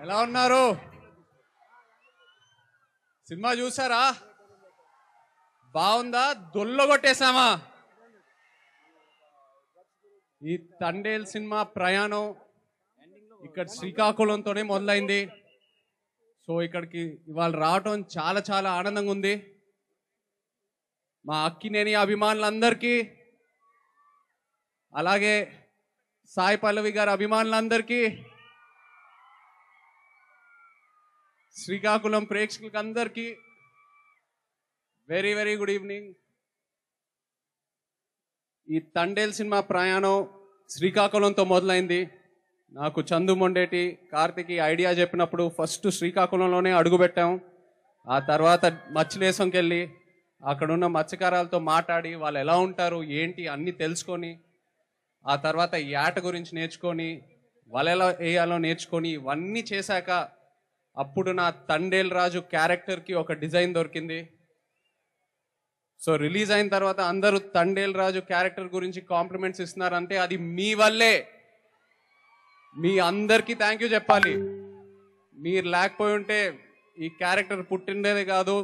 ఎలా ఉన్నారు? సినిమా చూసారా? బాగుందా? దొల్లగొట్టేశామా? ఈ తండేల్ సినిమా ప్రయాణం ఇక్కడ శ్రీకాకుళంతోనే మొదలైంది. సో ఇక్కడికి ఇవాళ రావటం చాలా చాలా ఆనందంగా ఉంది. మా అక్కినేని అభిమానులందరికీ, అలాగే సాయి పల్లవి గారి అభిమానులందరికీ, శ్రీకాకుళం ప్రేక్షకులకి అందరికీ వెరీ వెరీ గుడ్ ఈవినింగ్. ఈ తండేల్ సినిమా ప్రయాణం శ్రీకాకుళంతో మొదలైంది. నాకు చందు మొండేటి, కార్తిక్ ఐడియా చెప్పినప్పుడు ఫస్ట్ శ్రీకాకుళంలోనే అడుగుపెట్టాం. ఆ తర్వాత మత్స్యలేశంకి వెళ్ళి అక్కడున్న మత్స్యకారాలతో మాట్లాడి వాళ్ళు ఎలా ఉంటారు ఏంటి అన్నీ తెలుసుకొని, ఆ తర్వాత యాట గురించి నేర్చుకొని, వాళ్ళు ఎలా వేయాలో నేర్చుకొని, ఇవన్నీ చేశాక అప్పుడు నా తండేల్ రాజు క్యారెక్టర్కి ఒక డిజైన్ దొరికింది. సో రిలీజ్ అయిన తర్వాత అందరూ తండేల్ రాజు క్యారెక్టర్ గురించి కాంప్లిమెంట్స్ ఇస్తున్నారంటే అది మీ వల్లే. మీ అందరికీ థ్యాంక్ యూ చెప్పాలి. మీరు లేకపోయి ఉంటే ఈ క్యారెక్టర్ పుట్టిండేదే కాదు.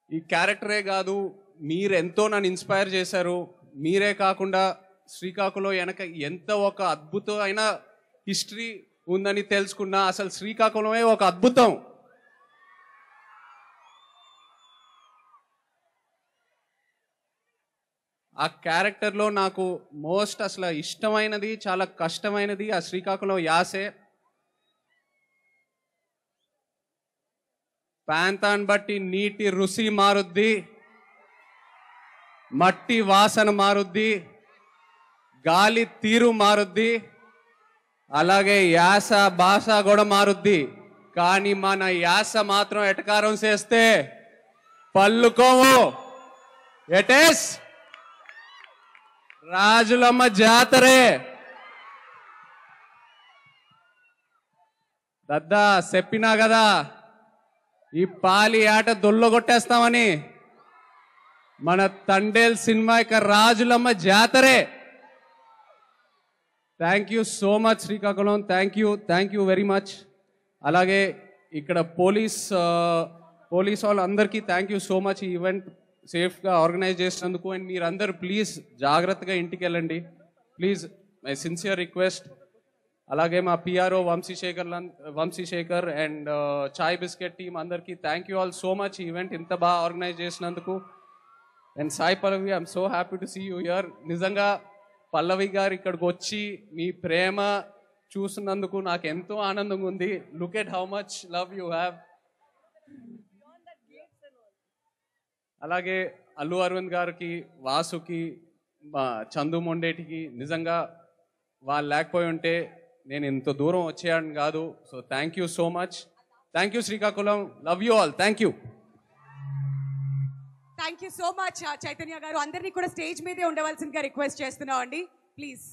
ఈ క్యారెక్టరే కాదు, మీరెంతో నన్ను ఇన్స్పైర్ చేశారు. మీరే కాకుండా శ్రీకాకుళం వెనక ఎంత ఒక అద్భుతమైన హిస్టరీ ఉందని తెలుసుకున్నా. అసలు శ్రీకాకుళమే ఒక అద్భుతం. ఆ క్యారెక్టర్లో నాకు మోస్ట్ అసలు ఇష్టమైనది, చాలా కష్టమైనది ఆ శ్రీకాకుళం యాసే. ప్రాంతాన్ని బట్టి నీటి రుచి మారుద్ది, మట్టి వాసన మారుద్ది, గాలి తీరు మారుద్ది, అలాగే యాస భాష కూడా మారుద్ది. కానీ మన యాస మాత్రం ఎటకారం చేస్తే పల్లుకోము. ఎటేస్ రాజులమ్మ జాతరే. దద్దా చెప్పినా కదా ఈ పాలి ఆట దొల్లగొట్టేస్తామని. మన తండేల్ సినిమా యొక్క Rajulamma జాతరే. Thank you so much Srikakulam. Thank you very much. అలాగే ఇక్కడ పోలీస్ వాళ్ళందరికీ థ్యాంక్ యూ సో మచ్. ఈ ఈవెంట్ సేఫ్గా ఆర్గనైజ్ చేసినందుకు. అండ్ మీరందరూ ప్లీజ్ జాగ్రత్తగా ఇంటికి వెళ్ళండి ప్లీజ్, మై సిన్సియర్ రిక్వెస్ట్. అలాగే మా PRO Vamsi Sekhar and chai biscuit team అందరికీ thank you all so much. ఈ ఈవెంట్ ఇంత బాగా ఆర్గనైజ్ చేసినందుకు. And Sai Pallavi, I'm so happy to see you here. నిజంగా పల్లవి గారు ఇక్కడికి వచ్చి మీ ప్రేమ చూస్తున్నందుకు నాకు ఎంతో ఆనందంగా ఉంది. Look at how much love you have. అలాగే అల్లు అరవింద్ గారికి, వాసుకి, చందు మొండేటికి నిజంగా వాళ్ళు లేకపోయి ఉంటే నేను ఇంత దూరం వచ్చేయాలని కాదు. So thank you so much. Thank you Srikakulam. Love you all. Thank you. Thank you so much Chaitanya గారు. అందరినీ కూడా స్టేజ్ మీదే ఉండవలసిందిగా రిక్వెస్ట్ చేస్తున్నాం అండి ప్లీజ్.